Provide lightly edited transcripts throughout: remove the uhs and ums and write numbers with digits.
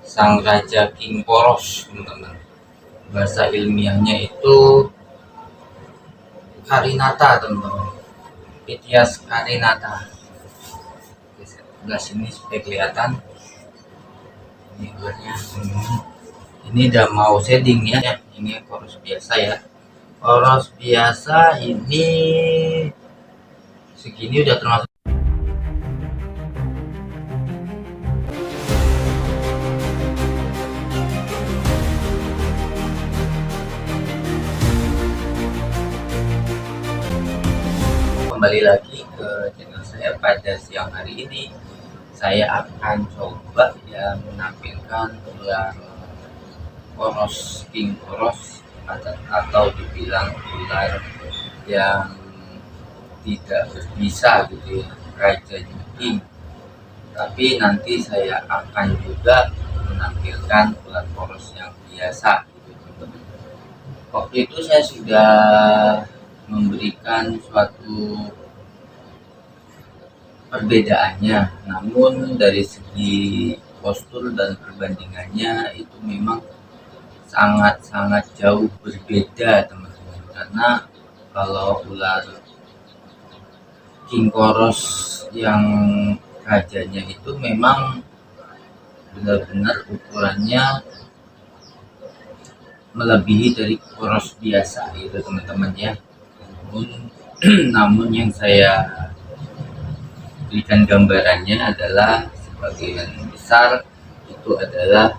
sang raja King Koros, teman-teman. Bahasa ilmiahnya itu Carinata, teman-teman. Pithias carinata. Sebelah sini supaya kelihatan. Ini ularnya, teman-teman. Ini udah mau shading ya. Ini koros biasa ya. Koros biasa ini segini udah termasuk. Kembali lagi ke channel saya pada siang hari ini. Saya akan coba ya menampilkan ular koros King Koros atau dibilang ular yang tidak berbisa gitu ya, rajanya King. Tapi nanti saya akan juga menampilkan ular koros yang biasa gitu, teman-teman. Waktu itu saya sudah memberikan suatu perbedaannya, namun dari segi postur dan perbandingannya itu memang sangat-sangat jauh berbeda, teman-teman. Karena kalau ular King Koros yang rajanya itu memang benar-benar ukurannya melebihi dari koros biasa itu, teman-teman ya. Namun yang saya berikan gambarannya adalah sebagian besar itu adalah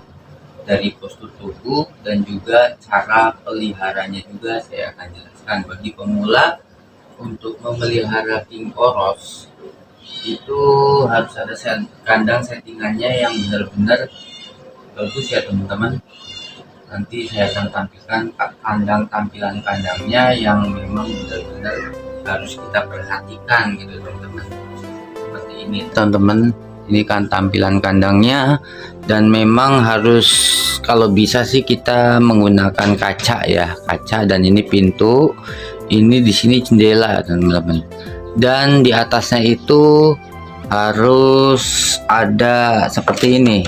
dari postur tubuh dan juga cara peliharanya juga saya akan jelaskan. Bagi pemula, untuk memelihara King Koros itu harus ada kandang settingannya yang benar-benar bagus ya, teman-teman. Nanti saya akan tampilkan tampilan kandangnya yang memang benar-benar harus kita perhatikan gitu, teman-teman. Seperti ini, teman-teman. Ini kan tampilan kandangnya, dan memang harus kalau bisa sih kita menggunakan kaca ya, kaca, dan ini pintu, ini di sini jendela, teman-teman. Dan di atasnya itu harus ada seperti ini,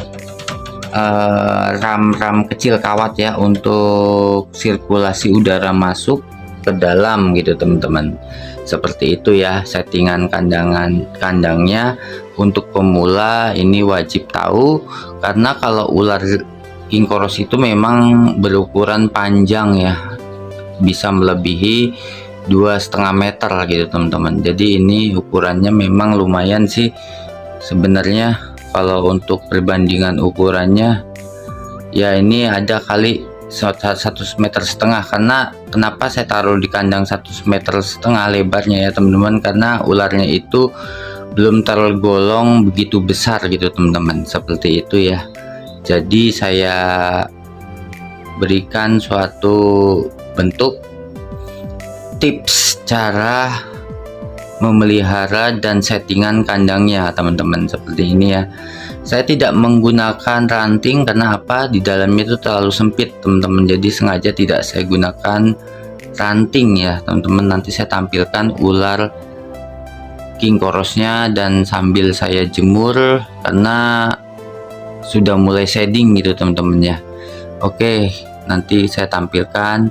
ram-ram kecil kawat ya, untuk sirkulasi udara masuk ke dalam gitu, teman-teman. Seperti itu ya settingan kandangnya. Untuk pemula ini wajib tahu, karena kalau ular King Koros itu memang berukuran panjang ya, bisa melebihi 2,5 meter gitu, teman-teman. Jadi ini ukurannya memang lumayan sih sebenarnya. Kalau untuk perbandingan ukurannya ya, ini ada kali 1,5 meter. Karena kenapa saya taruh di kandang 1,5 meter lebarnya ya, teman-teman, karena ularnya itu belum tergolong begitu besar gitu, teman-teman. Seperti itu ya. Jadi saya berikan suatu bentuk tips cara memelihara dan settingan kandangnya, teman-teman, seperti ini ya. Saya tidak menggunakan ranting karena apa, di dalamnya itu terlalu sempit, teman-teman. Jadi sengaja tidak saya gunakan ranting ya, teman-teman. Nanti saya tampilkan ular King Korosnya dan sambil saya jemur karena sudah mulai shading gitu, teman-teman ya. Oke, nanti saya tampilkan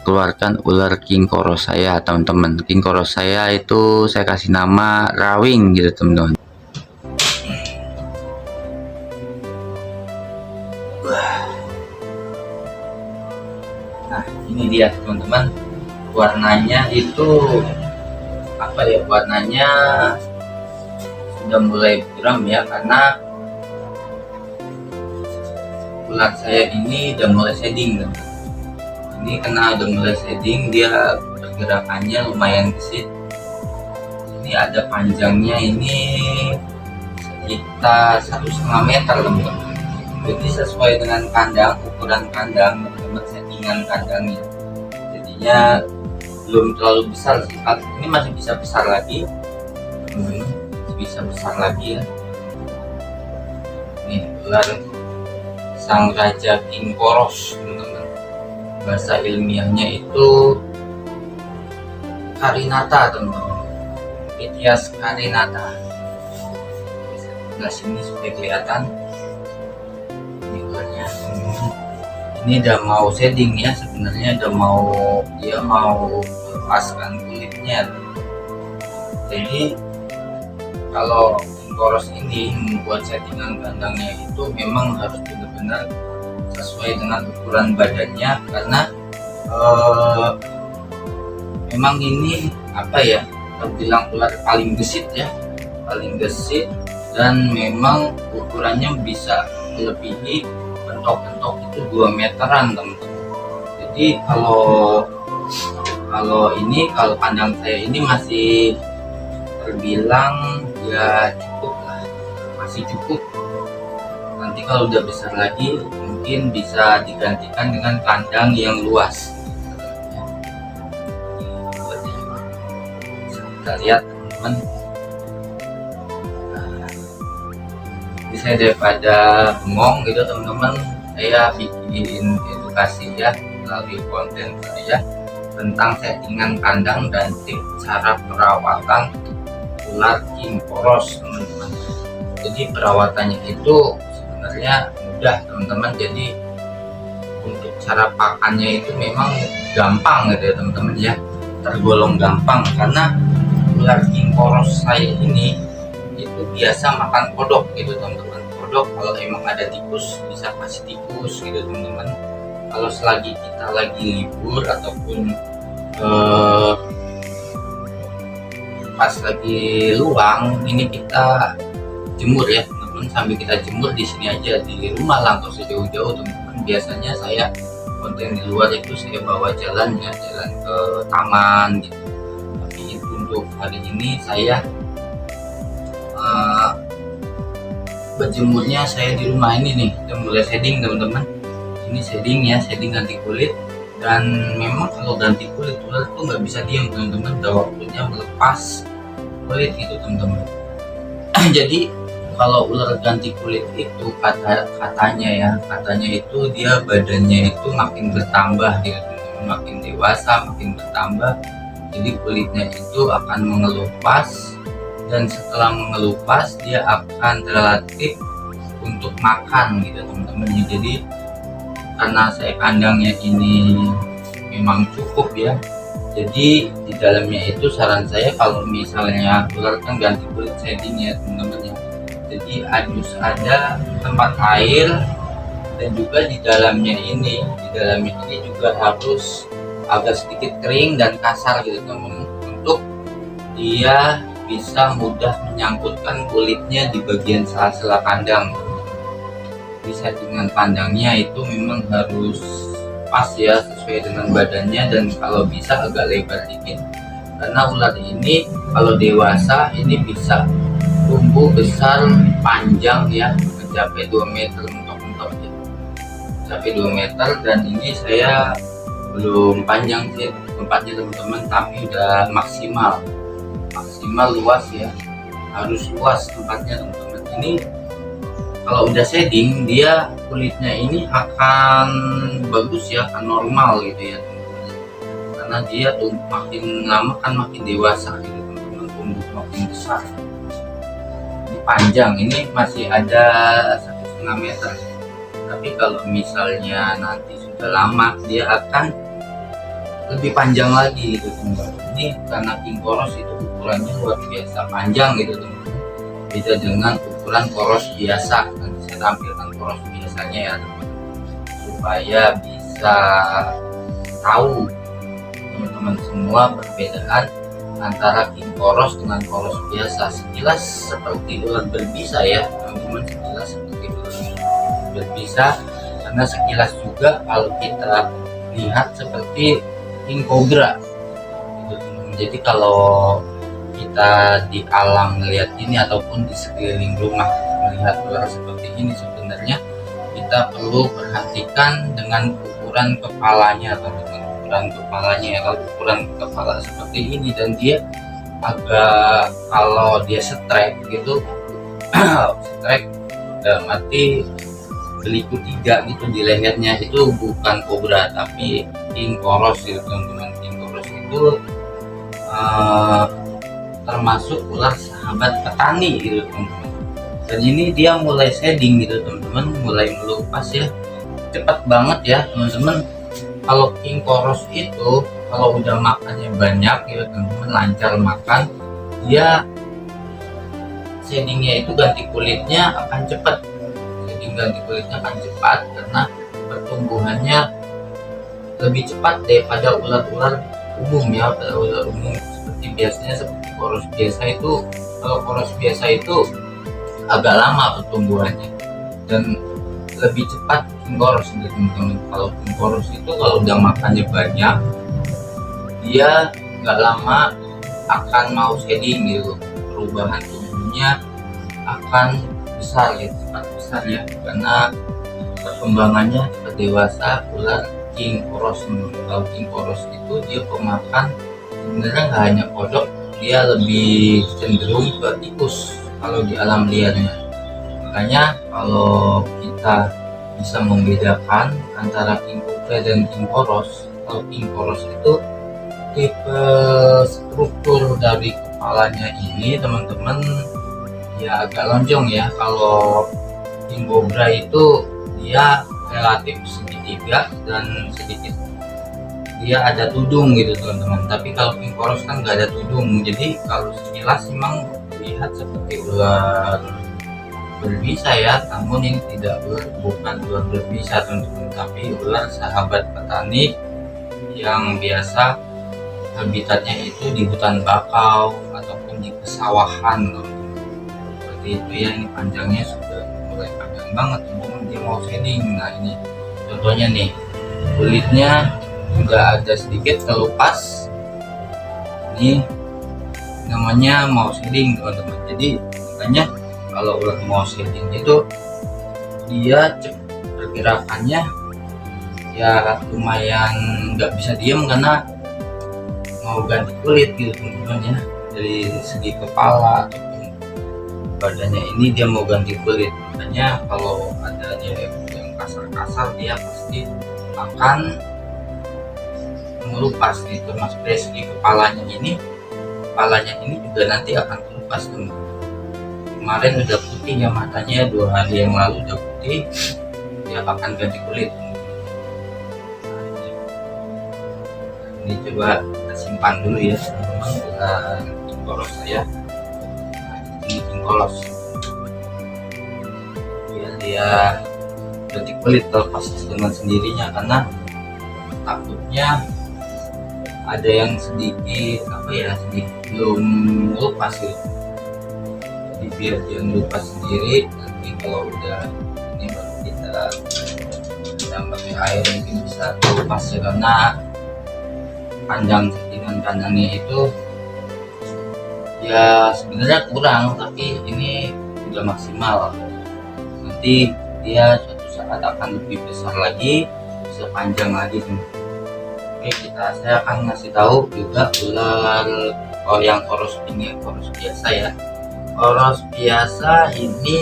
keluarkan ular King Koros saya, teman-teman. King Koros saya itu saya kasih nama Rawing gitu, teman-teman. Nah, ini dia, teman-teman. Warnanya itu apa ya, warnanya sudah mulai buram ya, karena ular saya ini udah mulai shading, teman-teman. Ini karena udah mulai shading, dia pergerakannya lumayan gesit. Ini ada panjangnya ini sekitar 1,5 meter, teman-teman. Jadi sesuai dengan kandang, ukuran kandang, teman-teman, settingan kandangnya. Jadinya belum terlalu besar sih. Ini masih bisa besar lagi, teman-teman. Masih bisa besar lagi ya. Ini ular sang raja King Koros, teman-teman. Bahasa ilmiahnya itu carinata, teman-teman. Pithias carinata. Sebelah sini supaya kelihatan. Ini ini udah mau shedding ya, sebenarnya udah mau, dia mau lepaskan kulitnya. Jadi kalau king chorus ini membuat settingan kandangnya itu memang harus benar-benar sesuai dengan ukuran badannya, karena memang ini apa ya, terbilang ular paling gesit ya, paling gesit, dan memang ukurannya bisa melebihi bentok-bentok itu 2 meteran teman-teman. Jadi kalau kandang saya ini masih terbilang ya cukup lah, masih cukup. Nanti kalau udah besar lagi mungkin bisa digantikan dengan kandang yang luas. Kita lihat teman-teman. Jadi saya daripada bengong gitu teman-teman, saya bikin edukasi ya melalui konten saya tentang settingan kandang dan tips cara perawatan ular king chorus teman-teman. Jadi perawatannya itu sebenarnya mudah teman-teman. Jadi untuk cara pakannya itu memang gampang gitu ya teman-teman ya, tergolong gampang, karena ular king chorus saya ini itu biasa makan kodok gitu teman-teman. Kodok kalau emang ada tikus bisa kasih tikus gitu teman-teman. Kalau selagi kita lagi libur ataupun pas lagi luang, ini kita jemur ya teman-teman, sambil kita jemur di sini aja di rumah lah, nggak usah jauh-jauh teman-teman. Biasanya saya konten di luar itu saya bawa jalan ya, jalan ke taman gitu. Tapi untuk hari ini saya berjemurnya saya di rumah ini nih, udah mulai shedding teman-teman. Ini shedding ya, shedding ganti kulit. Dan memang kalau ganti kulit ular itu nggak bisa diam teman-teman, udah waktunya melepas kulit gitu teman-teman. Jadi kalau ular ganti kulit itu katanya itu dia badannya itu makin bertambah gitu teman-teman, makin dewasa, makin bertambah. Jadi kulitnya itu akan mengelupas, dan setelah mengelupas dia akan terlatih untuk makan gitu teman-teman. Jadi karena saya kandangnya ini memang cukup ya, jadi di dalamnya itu saran saya kalau misalnya ular kan ganti kulit shedding ya teman-teman ya, jadi ada tempat air, dan juga di dalamnya ini juga harus agak sedikit kering dan kasar gitu teman-teman, untuk dia bisa mudah menyangkutkan kulitnya di bagian sela-sela kandang. Bisa dengan kandangnya itu memang harus pas ya, sesuai dengan badannya, dan kalau bisa agak lebar dikit, karena ular ini kalau dewasa ini bisa tumbuh besar panjang ya, mencapai 2 meter mentok-mentok ya, sampai 2 meter. Dan ini saya belum panjang sih tempatnya teman-teman, tapi udah maksimal luas ya, harus luas tempatnya teman-teman. Ini kalau udah shedding dia kulitnya ini akan bagus ya, akan normal gitu ya teman-teman, karena dia tuh makin lama kan makin dewasa gitu teman-teman, tumbuh makin besar. Ini panjang, ini masih ada 1,5 meter, tapi kalau misalnya nanti sudah lama dia akan lebih panjang lagi gitu teman-teman. Ini karena king chorus itu ukurannya luar biasa panjang gitu teman-teman, beda dengan ukuran chorus biasa. Nanti saya tampilkan chorus biasanya ya teman-teman, supaya bisa tahu teman-teman semua perbedaan antara king chorus dengan chorus biasa. Sekilas seperti ular berbisa ya teman-teman, sekilas seperti ular berbisa, karena sekilas juga kalau kita lihat seperti king cobra gitu teman-teman. Jadi kalau kita di alam melihat ini ataupun di sekeliling rumah melihat ular seperti ini, sebenarnya kita perlu perhatikan dengan ukuran kepalanya teman-teman. Ukuran kepalanya ya, kalau ukuran kepala seperti ini dan dia agak, kalau dia strike gitu strike dalam arti beliku 3 gitu di lehernya, itu bukan kobra tapi king chorus gitu teman-teman. King chorus itu termasuk ular sahabat petani gitu teman-teman. Dan ini dia mulai shedding gitu teman-teman, mulai melupas ya. cepat banget ya teman-teman. Kalau king koros itu kalau udah makannya banyak ya teman-teman, lancar makan, dia shadingnya itu ganti kulitnya akan cepat. Shading ganti kulitnya akan cepat karena pertumbuhannya lebih cepat daripada ular-ular umum ya. Pada ular umum seperti biasanya seperti koros biasa itu, kalau koros biasa itu agak lama pertumbuhannya dan lebih cepat king koros teman-teman. Kalau king koros itu kalau udah makannya banyak, dia nggak lama akan mau shading gitu, perubahan tubuhnya akan besar ya, cepat besar ya, karena perkembangannya cepat dewasa ular king koros. Kalau king koros itu dia pemakan sebenarnya nggak hanya kodok, dia lebih cenderung ke tikus kalau di alam liarnya. Makanya kalau kita bisa membedakan antara king cobra dan king koros, kalau king koros itu tipe struktur dari kepalanya ini teman-teman ya agak lonjong ya. Kalau king cobra itu dia relatif segitiga dan sedikit dia ada tudung gitu teman-teman, tapi kalau king koros kan nggak ada tudung, jadi kalau sekilas memang terlihat seperti ular berbisa ya, namun ini bukan ular berbisa teman-teman, tapi ular sahabat petani yang biasa habitatnya itu di hutan bakau ataupun di pesawahan teman-teman. Seperti itu ya, ini panjangnya sudah mulai panjang banget teman-teman, dia mau shading. Nah ini contohnya nih, kulitnya juga ada sedikit kelupas, ini namanya mau shading teman-teman. Jadi makanya kalau ular mau shading itu dia pergerakannya ya lumayan nggak bisa diem karena mau ganti kulit gitu teman-teman ya. Dari segi kepala ataupun badannya ini dia mau ganti kulit, makanya kalau ada dia yang kasar-kasar dia pasti akan melupas gitu. Termasuk dari segi kepalanya ini juga nanti akan melupas teman-teman. Kemarin udah putih ya matanya, 2 hari yang lalu udah putih, dia akan ganti kulit. Ini coba kita simpan dulu ya teman-teman, bukan king koros saya. Ini king koros biar dia ganti kulit terlepas dengan sendirinya, karena takutnya ada yang sedikit sedikit belum lepas gitu. Jadi biar dia lupa sendiri, nanti kalau udah ini baru kita pakai air mungkin bisa lepas ya, karena panjang settingan kandangnya itu ya sebenarnya kurang, tapi ini udah maksimal. Nanti dia suatu saat akan lebih besar lagi, bisa panjang lagi teman. Oke, saya akan ngasih tahu juga ular yang koros ini, koros biasa ya. Koros biasa ini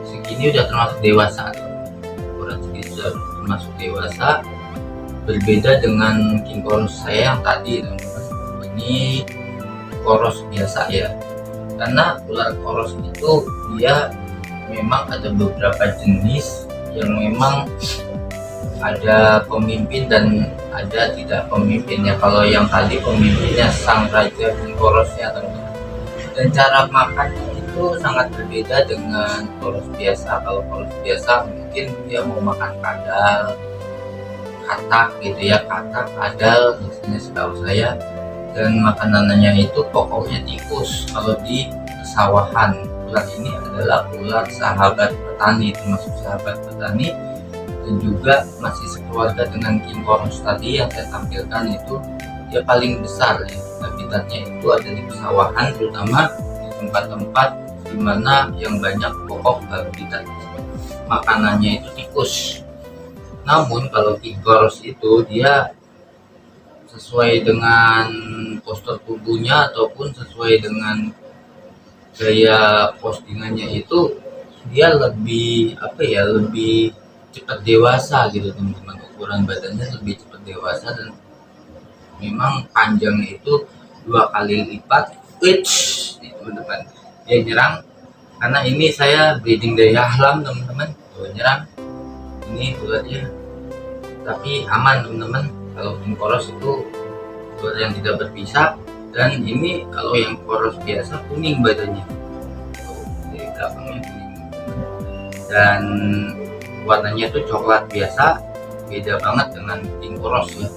segini udah termasuk dewasa, ukuran segini sudah termasuk dewasa. Berbeda dengan king koros saya yang tadi teman-teman, ini koros biasa ya. Karena ular koros itu dia memang ada beberapa jenis yang memang ada pemimpin dan ada tidak pemimpin ya. Kalau yang tadi pemimpinnya sang raja king korosnya teman-teman, dan cara makannya itu sangat berbeda dengan koros biasa. Kalau koros biasa mungkin dia mau makan kadal, katak gitu ya, katak, kadal biasanya setahu saya, dan makanannya itu pokoknya tikus. Kalau di pesawahan, ular ini adalah ular sahabat petani, termasuk sahabat petani, dan juga masih sekeluarga dengan king koros tadi yang saya tampilkan. Itu dia paling besar ya, habitatnya itu ada di pesawahan, terutama di tempat-tempat dimana yang banyak pokok habitat makanannya itu tikus. Namun kalau king koros itu dia sesuai dengan postur tubuhnya ataupun sesuai dengan gaya postingannya itu dia lebih lebih cepat dewasa gitu teman-teman. Ukuran badannya lebih cepat dewasa dan memang panjangnya itu 2 kali lipat di teman-teman. Dia nyerang karena ini saya breeding dari ahlam teman-teman, tuh nyerang ini ularnya, tapi aman teman-teman. Kalau king koros itu ular yang tidak berbisa, dan ini kalau yang koros biasa kuning badannya, di belakangnya kuning, dan warnanya itu coklat biasa, beda banget dengan king koros ya.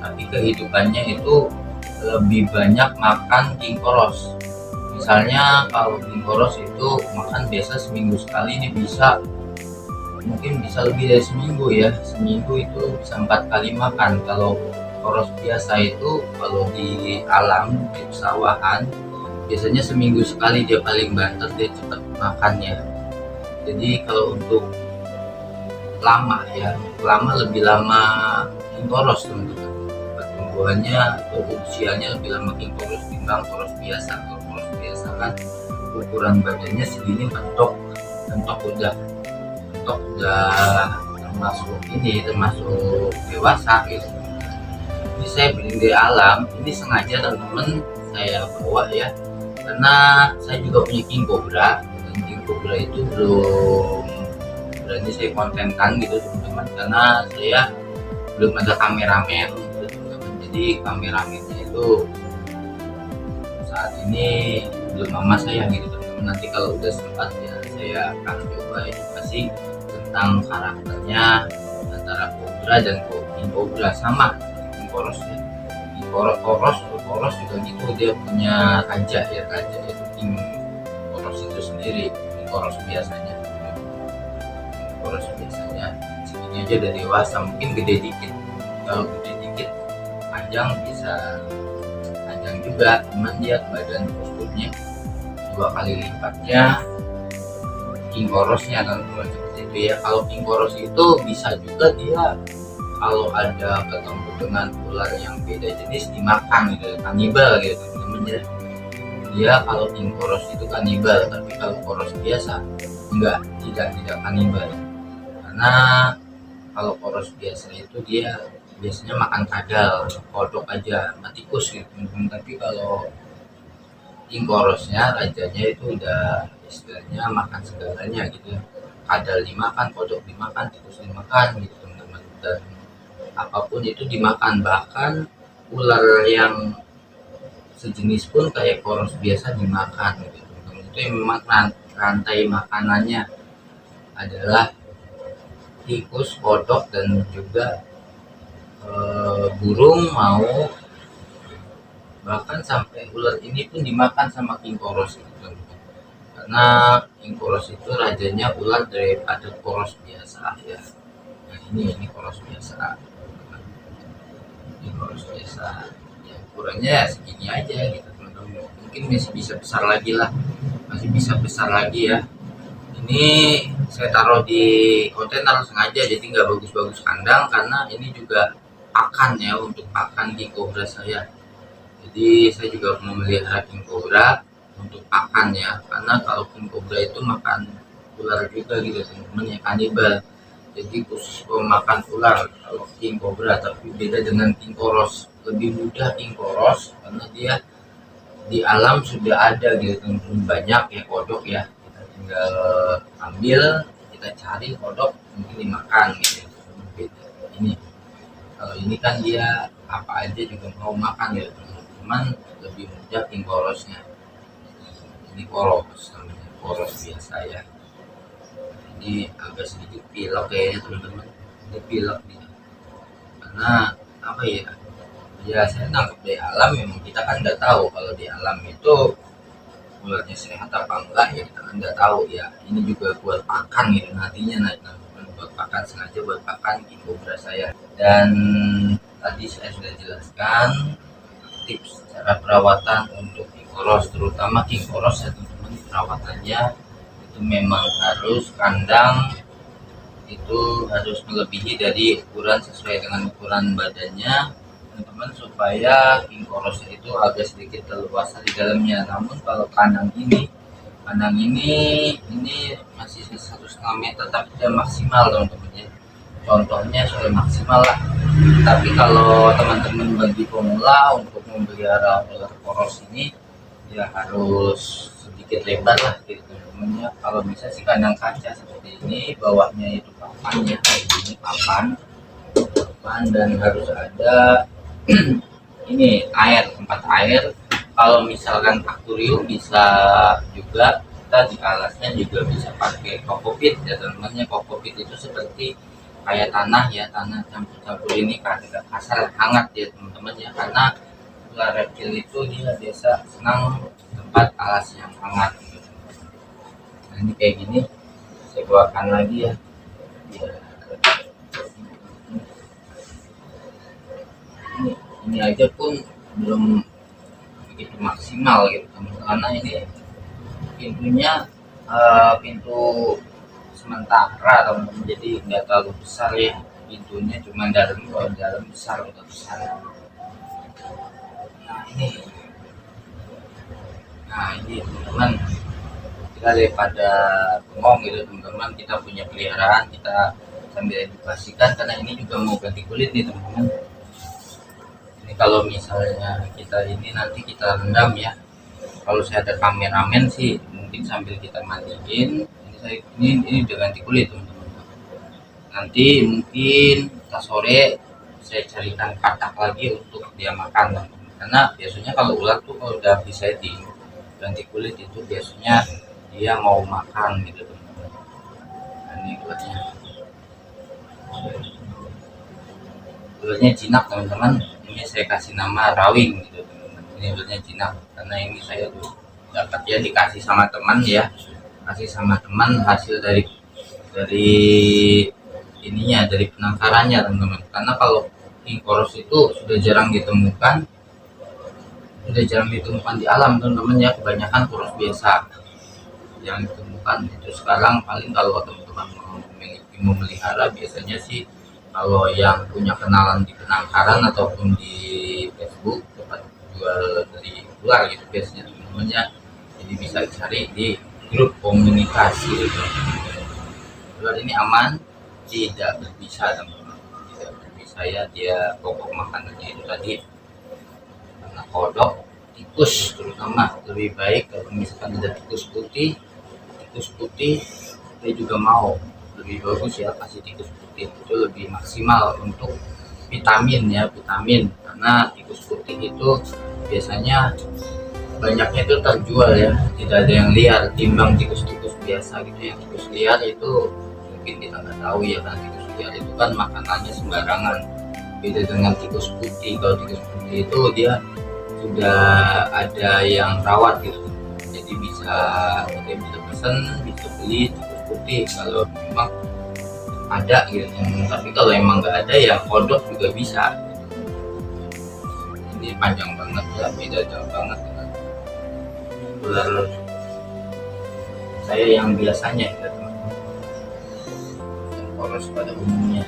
Tapi kehidupannya itu lebih banyak makan king koros. Misalnya kalau king koros itu makan biasa seminggu sekali, ini mungkin bisa lebih dari seminggu ya. Seminggu itu bisa 4 kali makan. Kalau koros biasa itu kalau di alam, di pesawahan, biasanya seminggu sekali dia paling banter, dia cepat makannya. Jadi kalau untuk lama ya, lebih lama king koros teman-teman. Pertumbuhannya atau usianya lebih lama king koros timbang koros biasa. Kalau koros biasa kan ukuran badannya segini, mentok udah termasuk dewasa gitu. Ini saya beli di alam, ini sengaja teman-teman saya bawa ya, karena saya juga punya king cobra, dan king cobra itu belum berani saya kontenkan gitu teman-teman, karena saya belum ada kameramen gitu teman-teman. Jadi kameramennya itu saat ini belum mama saya gitu teman-teman. Nanti kalau udah sempat ya saya akan coba edukasi tentang karakternya antara cobra dan king cobra. Sama king koros ya, king koros juga gitu, dia punya raja itu king koros itu sendiri. King koros biasanya segini aja udah dewasa, mungkin gede dikit. Kalau gede dikit panjang bisa panjang juga, cuman dia badan posturnya 2 kali lipatnya king korosnya teman-teman, seperti itu ya. Kalau king koros itu bisa juga dia kalau ada ketemu dengan ular yang beda jenis dimakan gitu, kanibal gitu teman-teman ya. Dia kalau king koros itu kanibal, tapi kalau koros biasa tidak kanibal. Karena kalau koros biasa itu dia biasanya makan kadal, kodok aja, tikus gitu teman-teman. Tapi kalau king korosnya, rajanya itu udah istilahnya makan segalanya gitu. Kadal dimakan, kodok dimakan, tikus dimakan gitu teman-teman, dan apapun itu dimakan. Bahkan ular yang sejenis pun kayak koros biasa dimakan gitu teman-teman. Itu yang memang rantai makanannya adalah tikus, kodok, dan juga burung, mau bahkan sampai ular ini pun dimakan sama king koros gitu. Karena king koros itu rajanya ular daripada koros biasa ya. Nah ini koros biasa, ini koros biasa ya, ukurannya segini aja gitu teman-teman. Mungkin masih bisa besar lagi ya. Ini saya taruh di kontainer sengaja, jadi nggak bagus-bagus kandang, karena ini juga pakan ya, untuk pakan king cobra saya. Jadi saya juga memelihara king cobra untuk pakan ya, karena kalau king cobra itu makan ular juga gitu teman-teman ya, kanibal. Jadi khusus makan ular kalau king cobra, tapi beda dengan king koros. Lebih mudah king koros karena dia di alam sudah ada gitu teman-teman, banyak ya kodok ya. Tinggal ambil, kita cari kodok, mungkin dimakan gitu. Beda ini, kalau ini kan dia apa aja juga mau makan ya, cuman lebih mudah king korosnya. Ini koros namanya, koros biasa ya. Ini agak sedikit pilek kayaknya teman-teman, ini pilek dia karena apa ya saya nangkep di alam. Memang kita kan nggak tahu kalau di alam itu ularnya sehat apa enggak ya, kita kan nggak tahu ya. Ini juga buat pakan gitu nantinya, buat pakan, sengaja buat pakan king cobra saya. Dan tadi saya sudah jelaskan tips cara perawatan untuk king koros, terutama king koros ya teman-teman. Perawatannya itu memang harus kandang itu harus melebihi dari ukuran, sesuai dengan ukuran badannya teman-teman, supaya king koros itu agak sedikit leluasa di dalamnya. Namun kalau kandang ini masih 1,5 meter, tapi sudah maksimal teman-teman ya. Contohnya sudah maksimal lah. Tapi kalau teman-teman bagi pemula untuk memelihara ular koros ini ya harus sedikit lebar lah gitu teman-teman ya. Kalau bisa sih kandang kaca seperti ini, bawahnya itu papan ya, kayak gini papan dan harus ada ini air, tempat air. Kalau misalkan akuarium bisa juga, kita di alasnya juga bisa pakai kokopit ya teman-teman ya. Kokopit itu seperti kayak tanah ya, tanah campur-campur ini kasar hangat ya teman-teman ya, karena ular reptil itu dia biasa senang tempat alas yang hangat gitu. Nah ini kayak gini, saya keluarkan lagi ya, ini aja pun belum begitu maksimal gitu teman, karena ini pintunya pintu sementara teman-teman, jadi nggak terlalu besar ya pintunya, cuma dalam, kalau dalam besar, udah besar. Nah ini teman-teman, kita daripada bengong gitu teman-teman, kita punya peliharaan, kita sambil edukasikan, karena ini juga mau ganti kulit nih teman-teman. Ini kalau misalnya kita ini nanti kita rendam ya, kalau saya ada kameramen sih mungkin sambil kita mandiin. Ini udah ganti kulit teman-teman. Nanti mungkin kita sore saya carikan katak lagi untuk dia makan teman-teman. Karena biasanya kalau ular tuh kalau udah bisa ganti kulit itu biasanya dia mau makan gitu teman-teman. Nah, ini ularnya. Ularnya jinak teman-teman. Ini saya kasih nama rawing gitu teman-teman. Ini ularnya jinak karena ini saya tuh dapat ya, dikasih sama teman ya, kasih sama teman hasil dari ininya, dari penangkarannya teman-teman. Karena kalau king koros itu sudah jarang ditemukan di alam teman-teman ya, kebanyakan koros biasa yang ditemukan itu sekarang. Paling kalau teman-teman mau melihara biasanya sih kalau yang punya kenalan di penangkaran ataupun di Facebook dapat jual dari ular gitu biasanya teman-teman ya, jadi bisa cari di grup komunikasi gitu. Ular ini aman, tidak berbisa teman-teman, tidak berbisa ya, dia pokok makanannya itu tadi karena kodok, tikus terutama lebih baik kalau misalkan ada tikus putih dia juga mau, lebih bagus ya kasih tikus putih, itu lebih maksimal untuk vitamin ya, karena tikus putih itu biasanya banyaknya itu terjual ya, tidak ada yang liar timbang tikus-tikus biasa gitu ya. Tikus liar itu mungkin kita nggak tahu ya, kan tikus liar itu kan makanannya sembarangan, beda dengan tikus putih. Kalau tikus putih itu dia sudah ada yang rawat gitu, jadi bisa pesan, bisa beli tikus putih kalau memang ada gitu. Tapi kalau emang nggak ada ya kodok juga bisa. Ini panjang banget ya, beda jauh banget dengan ular saya yang biasanya ya teman-teman, yang koros pada umumnya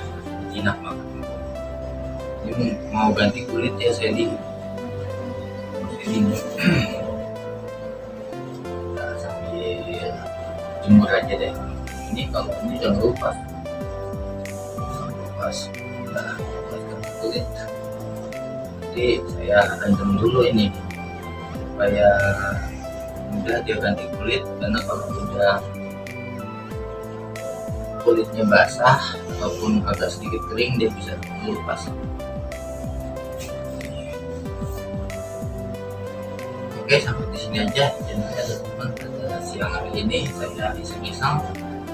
jinak banget. Ini mau ganti kulit ya, saya di nah, sambil jemur aja deh. Ini kalau ini jangan lupa ganti kulit. Jadi saya rendam dulu ini supaya mudah dia ganti kulit, karena kalau udah kulitnya basah ataupun agak sedikit kering dia bisa lepas. Oke, sampai di sini aja channelnya teman-teman. Pada siang hari ini saya iseng-iseng,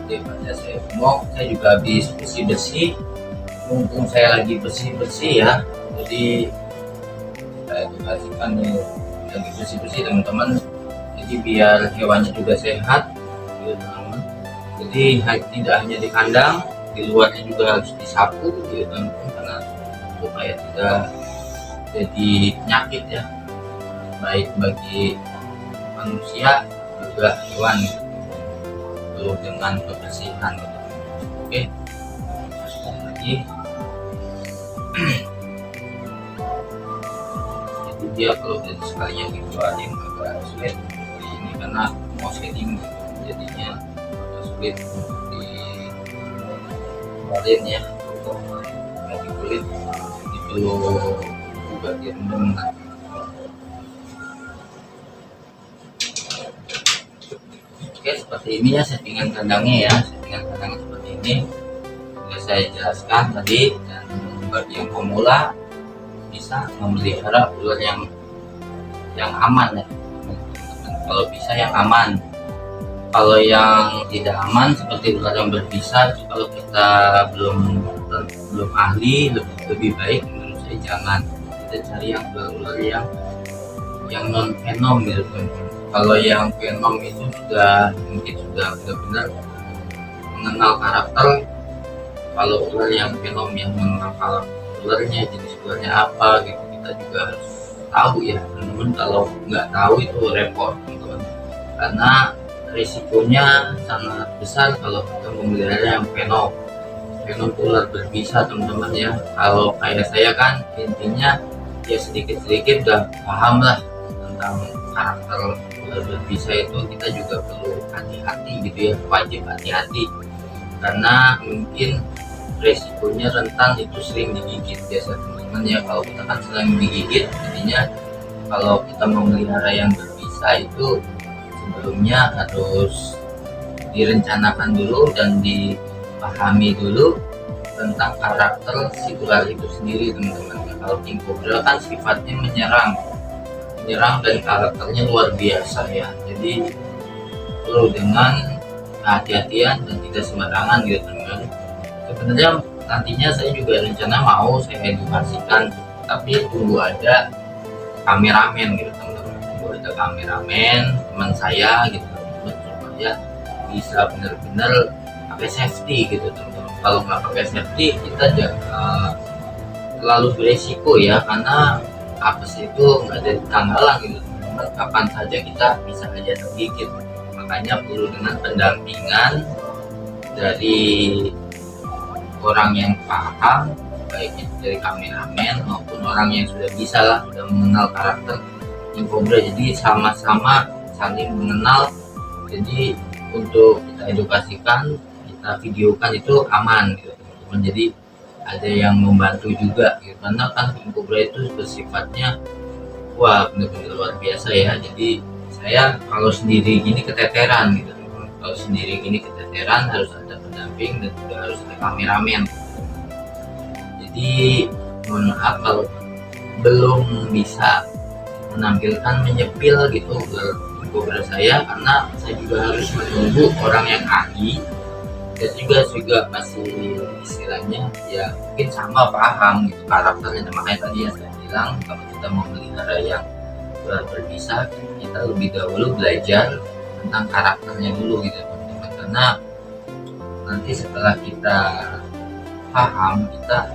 daripada saya ngomong, saya juga habis bersih-bersih. Mumpung saya lagi bersih-bersih ya, jadi saya edukasikan nih lagi bersih-bersih teman-teman. Jadi biar hewannya juga sehat gitu teman-teman. Jadi tidak hanya di kandang, di luarnya juga harus disapu gitu teman-teman, karena supaya tidak jadi penyakit ya, baik bagi manusia juga hewan gitu. Perlu dengan kebersihan gitu. Oke, sekali lagi jadi dia kalau dari sekalinya dikeluarin agak sulit seperti ini, karena mau shading gitu, jadinya agak sulit dikeluarin ya. Untuk ganti kulit itu juga direndam nanti. seperti ini ya settingan kandangnya ya, settingan kandangnya seperti ini sudah saya jelaskan tadi. Dan bagi yang pemula bisa memelihara ular yang aman ya teman-teman. Kalau bisa yang aman. Kalau yang tidak aman seperti ular yang berbisa itu, kalau kita belum ahli, lebih baik menurut saya jangan. Kita cari yang ular yang non venom gitu teman-teman. Kalau yang venom itu mungkin sudah benar-benar mengenal karakter. Kalau ular yang venom yang mengenal karakter ularnya, jenis ularnya apa gitu, kita juga harus tahu ya teman-teman. Kalau nggak tahu itu repot teman-teman, karena risikonya sangat besar kalau kita memelihara yang venom ular berbisa teman-teman ya. Kalau kayak saya kan intinya ya sedikit-sedikit udah paham lah tentang karakter ular berbisa itu. Kita juga perlu hati-hati gitu ya, wajib hati-hati karena mungkin resikonya rentan itu sering digigit biasa teman-teman ya. Kalau kita kan sering digigit, jadinya kalau kita memelihara yang berbisa itu sebelumnya harus direncanakan dulu dan dipahami dulu tentang karakter si ular itu sendiri teman-teman. Kalau king cobra kan sifatnya menyerang dan karakternya luar biasa ya, jadi perlu dengan kehati-hatian dan tidak sembarangan gitu teman-teman. Sebenarnya nantinya saya juga rencana mau saya edukasikan, tapi tunggu ada kameramen gitu teman-teman. Ada kameramen teman saya gitu teman-teman, supaya bisa benar-benar pakai safety gitu teman-teman. Kalau nggak pakai safety kita terlalu beresiko ya, karena apes itu nggak ada tanggalan gitu teman-teman, kapan saja kita bisa aja tergigit. Makanya perlu dengan pendampingan dari orang yang paham, baik itu dari kameramen maupun orang yang sudah bisa lah, sudah mengenal karakter king cobra. Jadi sama-sama saling mengenal, jadi untuk kita edukasikan, kita videokan itu aman gitu teman-teman. Jadi ada yang membantu juga gitu, karena kan king cobra itu bersifatnya wah benar-benar luar biasa ya. Jadi saya kalau sendiri gini keteteran gitu teman-teman. Kalau sendiri gini keteteran, harus ada pendamping dan juga harus ada kameramen. Jadi mohon maaf kalau belum bisa menampilkan menyepil gitu king cobra saya, karena saya juga harus menunggu orang yang ahli dan juga masih istilahnya ya mungkin sama paham gitu karakternya. Makanya tadi yang saya bilang, kalau kita mau melihara yang ular berbisa, kita lebih dahulu belajar tentang karakternya dulu gitu teman-teman, karena nanti setelah kita paham, kita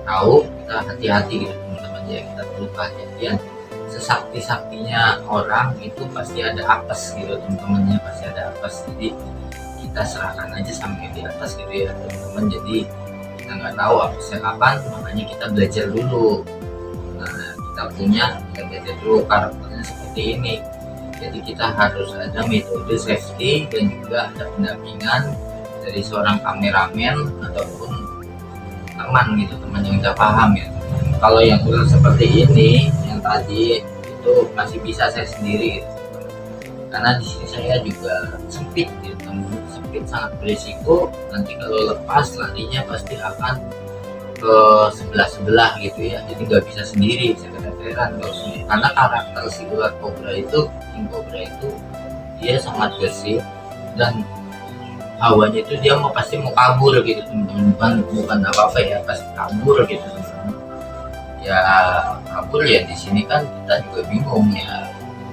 tahu, kita hati-hati gitu teman-teman ya. Kita perlu kehati-hatian. Sesakti-saktinya orang itu pasti ada apes gitu teman-teman ya, pasti ada apes. Jadi kita serahkan aja sampai di atas gitu ya teman-teman. Jadi kita nggak tahu apesnya kapan, makanya kita belajar dulu. Nah kita belajar dulu karakternya seperti ini. Jadi kita harus ada metode safety dan juga ada pendampingan dari seorang kameramen ataupun teman gitu, teman yang udah paham ya. Kalau yang ular seperti ini yang tadi itu masih bisa saya sendiri gitu. Karena di sini saya juga sempit gitu, sempit sangat berisiko. Nanti kalau lepas larinya pasti akan ke sebelah gitu ya. Jadi nggak bisa sendiri, saya keteteran kalau sendiri. Karena karakter si ular cobra itu, king cobra itu dia sangat gesit dan hawanya itu dia pasti mau kabur gitu teman-teman. Bukan apa-apa ya, pasti kabur gitu teman-teman. Ya kabur ya, di sini kan kita juga bingung ya,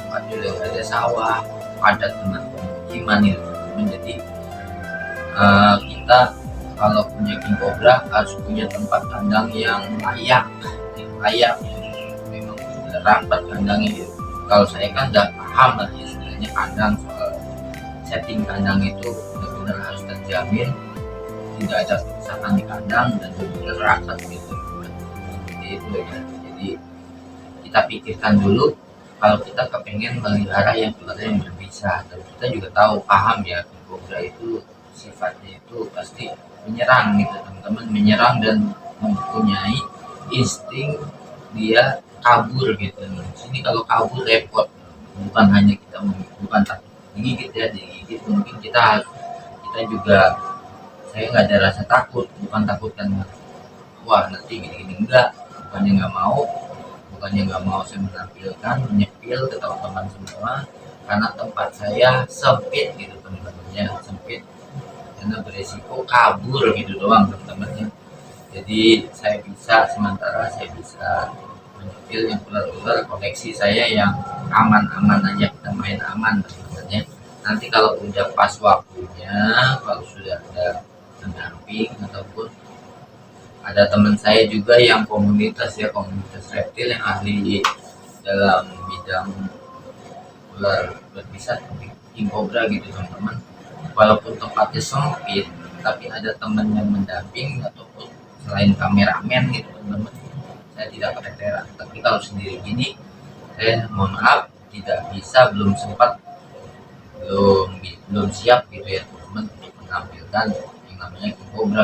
kan udah ada sawah padat dengan pemukiman gitu teman-teman. Jadi kita kalau punya king cobra harus punya tempat kandang yang layak yang memang sudah rapat kandangnya gitu. Kalau saya kan udah paham lah istilahnya kandang, soal setting kandang itu benar-benar harus terjamin, tidak ada kerusakan di kandang dan benar-benar rapat gitu. Itu ya. Jadi kita pikirkan dulu kalau kita kepengen melihara yang ular yang berbisa. Dan kita juga tahu paham ya, king cobra itu sifatnya itu pasti menyerang gitu teman-teman, menyerang dan mempunyai insting dia kabur gitu. Sini kalau kabur repot, bukan hanya kita bukan takut digigit ya, digigit sedikit mungkin kita juga, saya nggak ada rasa takut, bukan takut karena wah nanti gini-gini, enggak, bukannya nggak mau saya menampilkan menyepil ke teman-teman semua, karena tempat saya sempit gitu teman-temannya, sempit karena beresiko kabur gitu doang teman-temannya. Jadi sementara saya bisa menyepil yang ular-ular koleksi saya yang aman-aman aja, kita main aman teman-temannya. Nanti kalau udah pas waktunya, kalau sudah ada pendamping ataupun ada teman saya juga yang komunitas reptil yang ahli dalam bidang ular berbisa king cobra gitu teman-teman. Walaupun tempatnya sempit, tapi ada teman yang mendamping ataupun selain kameramen gitu teman-teman, saya tidak keteteran. Tapi kalau sendiri gini, saya mohon maaf tidak bisa, belum siap gitu ya teman-teman untuk menampilkan yang namanya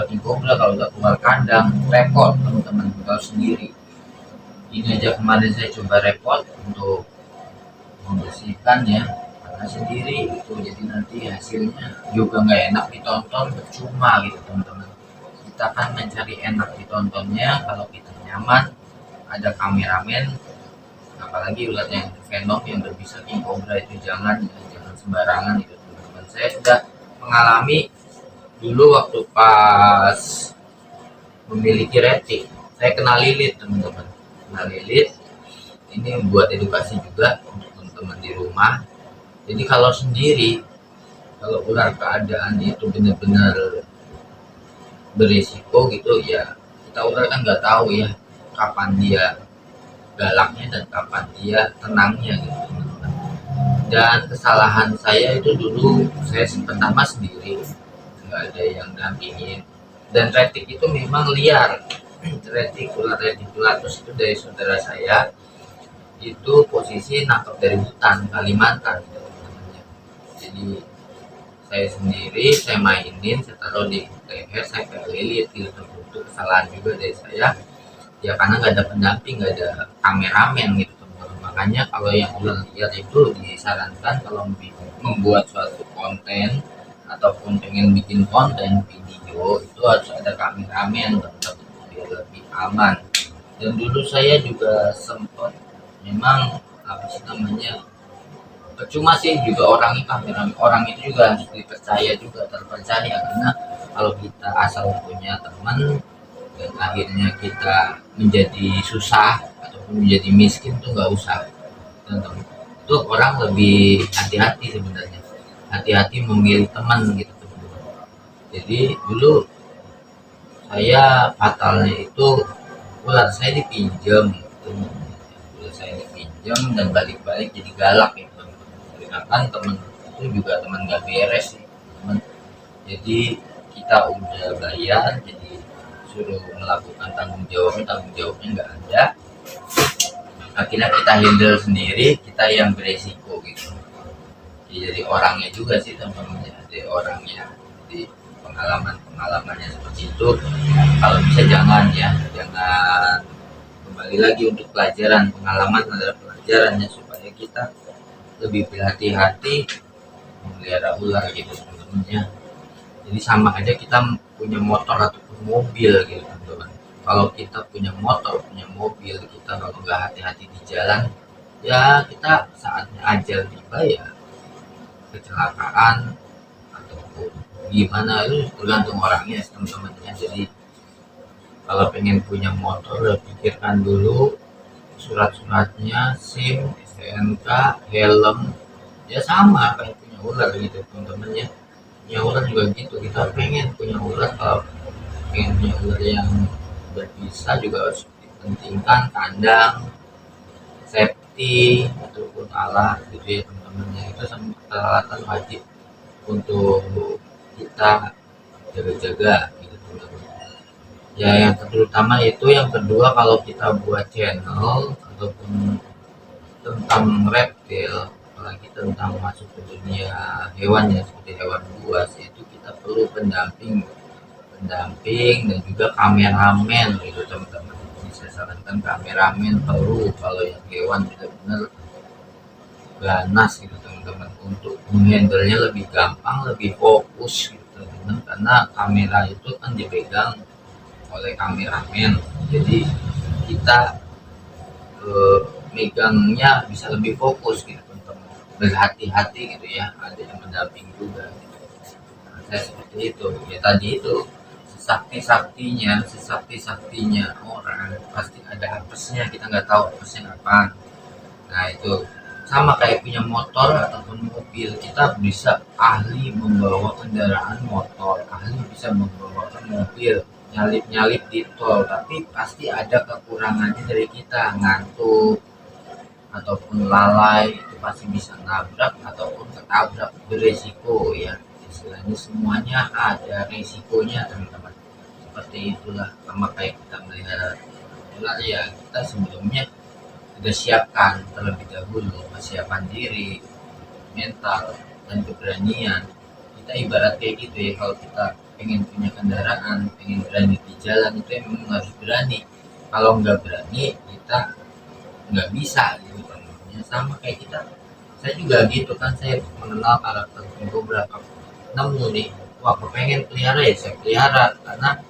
king cobra. Kalau udah keluar kandang repot teman-teman, kalau sendiri. Ini aja kemarin saya coba repot untuk membersihkan ya, karena sendiri itu, jadi nanti hasilnya juga nggak enak ditonton, percuma gitu teman-teman. Kita kan mencari enak ditontonnya kalau kita nyaman, ada kameramen, apalagi ular yang venom yang berbisa king cobra itu jangan sembarangan gitu teman-teman. Saya sudah mengalami dulu waktu pas memiliki retik, saya kena lilit teman-teman, ini buat edukasi juga untuk teman-teman di rumah. Jadi kalau sendiri, kalau ular keadaan itu benar-benar berisiko gitu ya, kita ular kan nggak tahu ya kapan dia galaknya dan kapan dia tenangnya gitu teman-teman. Dan kesalahan saya itu dulu, saya pertama sendiri, nggak ada yang dampingin, dan retik itu memang liar. ular retikularus itu dari saudara saya, itu posisi nangkep dari hutan Kalimantan teman-teman. Jadi saya sendiri, saya mainin, saya taruh di leher, saya kayak lilit gitu. Itu kesalahan juga dari saya ya, karena nggak ada pendamping, nggak ada kameramen gitu teman-teman. Makanya kalau yang ular liar itu disarankan kalau membuat suatu konten ataupun pengen bikin konten video itu harus ada kameramen teman-teman, biar lebih aman. Dan dulu saya juga sempat memang percuma sih juga orang itu juga harus dipercaya, juga terpercaya, karena kalau kita asal punya teman dan akhirnya kita menjadi susah ataupun menjadi miskin tuh nggak usah teman-teman. Itu orang lebih hati-hati sebenarnya, hati-hati memilih teman gitu teman-teman. Jadi dulu saya fatalnya itu ular saya dipinjam dan balik-balik jadi galak ya teman-teman. Kan temen itu juga teman gak beres sih teman. Jadi kita udah bayar, jadi suruh melakukan tanggung jawabnya nggak ada. Akhirnya kita handle sendiri, kita yang beresiko gitu. Jadi orangnya juga sih teman-teman, jadi orangnya, jadi pengalamannya seperti itu. Kalau bisa jangan kembali lagi untuk pelajaran. Pengalaman adalah pelajarannya, supaya kita lebih berhati-hati memelihara ular gitu teman-teman. Jadi sama aja kita punya motor ataupun mobil gitu teman-teman. Kalau kita punya motor, punya mobil, kita kalau nggak hati-hati di jalan ya, kita saatnya ajal tiba ya kecelakaan ataupun gimana, itu tergantung orangnya teman-teman ya. Jadi kalau pengen punya motor, pikirkan dulu surat-suratnya, SIM, STNK, helm, ya sama kayak punya ular gitu teman-teman ya. Punya ular juga gitu, kita pengen punya ular, kalau pengen punya ular yang berbisa juga harus dipentingkan kandang, safety ataupun alat gitu ya teman-teman ya. Itu sama peralatan wajib untuk kita jaga-jaga gitu teman-teman ya. Yang terutama itu, yang kedua, kalau kita buat channel ataupun tentang reptil, apalagi tentang masuk ke dunia hewan ya, seperti hewan buas, itu kita perlu pendamping dan juga kameramen gitu teman-teman. Jadi saya sarankan kameramen perlu, kalau yang hewan benar-benar ganas gitu teman-teman, untuk menghandle-nya lebih gampang, lebih fokus gitu teman-teman, karena kamera itu kan dipegang oleh kameramen, jadi kita megangnya bisa lebih fokus gitu teman-teman, berhati-hati gitu ya, ada yang mendamping juga gitu. Nah, saya seperti itu ya, tadi itu sesakti-saktinya orang pasti ada apesnya, kita nggak tahu apesnya kapan. Nah itu sama kayak punya motor ataupun mobil, kita bisa ahli membawa kendaraan motor, ahli bisa membawa mobil, nyalip-nyalip di tol, tapi pasti ada kekurangannya dari kita, ngantuk ataupun lalai, itu pasti bisa nabrak ataupun ketabrak, beresiko ya, istilahnya semuanya ada resikonya teman-teman. Seperti itulah, sama kayak kita melihara ular ya, kita sebelumnya sudah siapkan terlebih dahulu, persiapan diri, mental, dan keberanian. Kita ibarat kayak gitu ya, kalau kita pengen punya kendaraan, pengen berani di jalan, itu memang harus berani. Kalau nggak berani, kita nggak bisa gitu kan. Sama kayak kita, saya juga gitu kan, saya mengenal karakter beberapa, nemu nih, wah pengen pelihara ya saya pelihara, karena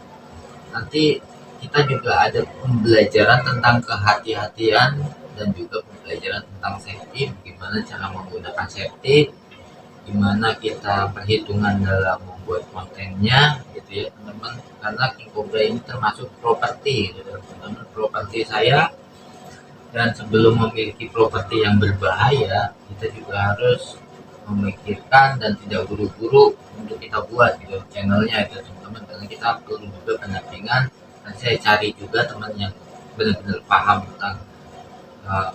nanti kita juga ada pembelajaran tentang kehati-hatian dan juga pembelajaran tentang safety, bagaimana cara menggunakan safety, gimana kita perhitungan dalam membuat kontennya gitu ya teman-teman, karena King Cobra ini termasuk properti gitu teman-teman, properti saya. Dan sebelum memiliki properti yang berbahaya, kita juga harus memikirkan dan tidak buru-buru untuk kita buat gitu channelnya itu teman-teman, karena kita perlu juga pendampingan. Dan saya cari juga teman yang benar-benar paham tentang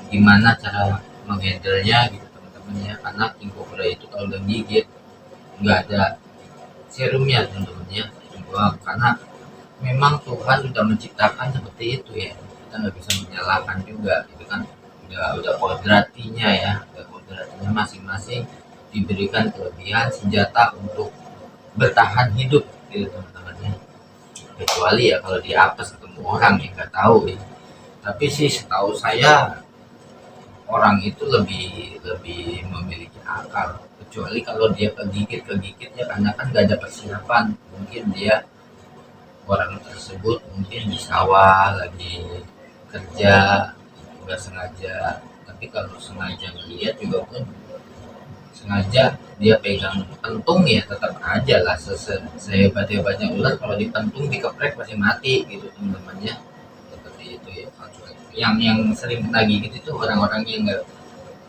gimana cara menghandle-nya gitu teman-teman ya, karena King Cobra itu kalau udah gigit nggak ada serumnya teman-teman ya, karena memang Tuhan sudah menciptakan seperti itu ya, kita nggak bisa menyalahkan juga gitu kan, udah kodratinya ya, udah kodratinya masing-masing diberikan kelebihan senjata untuk bertahan hidup gitu teman-teman ya, kecuali ya kalau di apes ketemu orang yang nggak tahu ya. Tapi sih setahu saya orang itu lebih lebih memiliki akal, kecuali kalau dia kegigit ya, karena kan nggak ada persiapan, mungkin dia orang tersebut mungkin di sawah lagi kerja nggak sengaja, tapi kalau sengaja melihat juga pun sengaja dia pegang pentung ya, tetap aja lah sehebat-hebatnya ular kalau dipentung dikeprek pasti mati gitu teman-temannya. Seperti itu ya, yang sering kena gigit itu orang-orang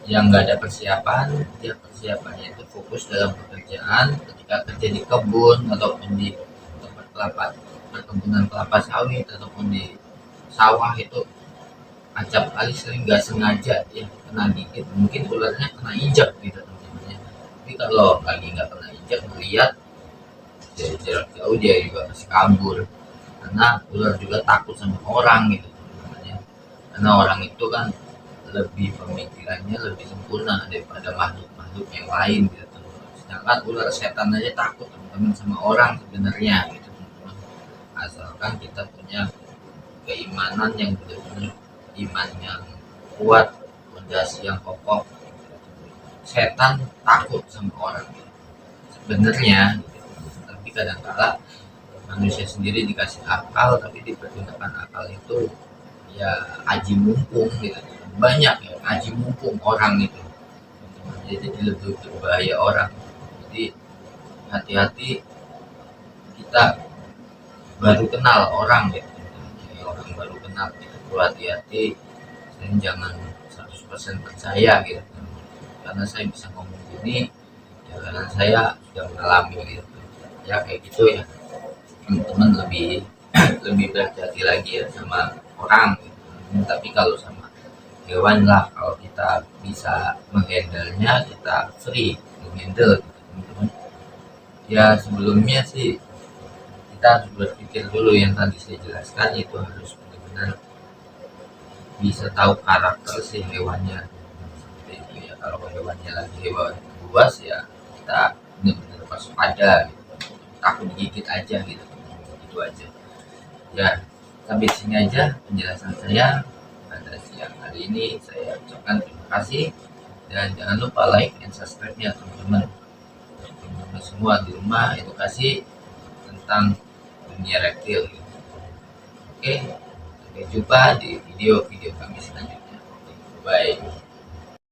yang nggak ada persiapan, dia persiapannya itu fokus dalam pekerjaan, ketika kerja di kebun ataupun di tempat kelapa, perkebunan kelapa sawit ataupun di sawah, itu acap kali sering nggak sengaja ya kena gigit, mungkin ularnya kena injak gitu teman-teman. Tapi kalau lagi nggak kena injak, melihat dari jarak jauh dia juga masih kabur, karena ular juga takut sama orang gitu teman-teman, karena orang itu kan lebih pemikirannya lebih sempurna daripada makhluk-makhluk yang lain gitu teman-teman. Sedangkan ular setan aja takut teman-teman sama orang sebenarnya gitu teman-teman, asalkan kita punya keimanan yang benar-benar iman yang kuat, fondasi yang kokoh. Setan takut sama orang gitu sebenarnya gitu. Tapi kadang-kala manusia sendiri dikasih akal, tapi dipergunakan akal itu ya aji mumpung gitu, banyak ya aji mumpung orang itu, jadi lebih berbahaya orang. Jadi hati-hati, kita baru kenal orang gitu, orang baru kenal gitu, hati-hati dan jangan 100% percaya gitu, karena saya bisa ngomong gini ya karena saya sudah mengalami gitu ya, kayak gitu ya teman-teman, lebih lebih berhati-hati lagi ya sama orang gitu. Tapi kalau sama hewan lah, kalau kita bisa menghandle-nya, kita free menghandle gitu teman-teman ya. Sebelumnya sih kita harus berpikir dulu, yang tadi saya jelaskan itu harus benar-benar bisa tahu karakter si hewannya seperti itu ya. Kalau hewannya lagi hewan buas ya kita benar-benar waspada gitu, takut digigit aja gitu, itu aja ya. Sampai sini aja penjelasan saya pada siang hari ini. Saya ucapkan terima kasih. dan jangan lupa like and subscribe-nya teman-teman. Teman-teman semua di rumah edukasi tentang dunia reptil. Oke, sampai jumpa di video-video kami selanjutnya. Bye.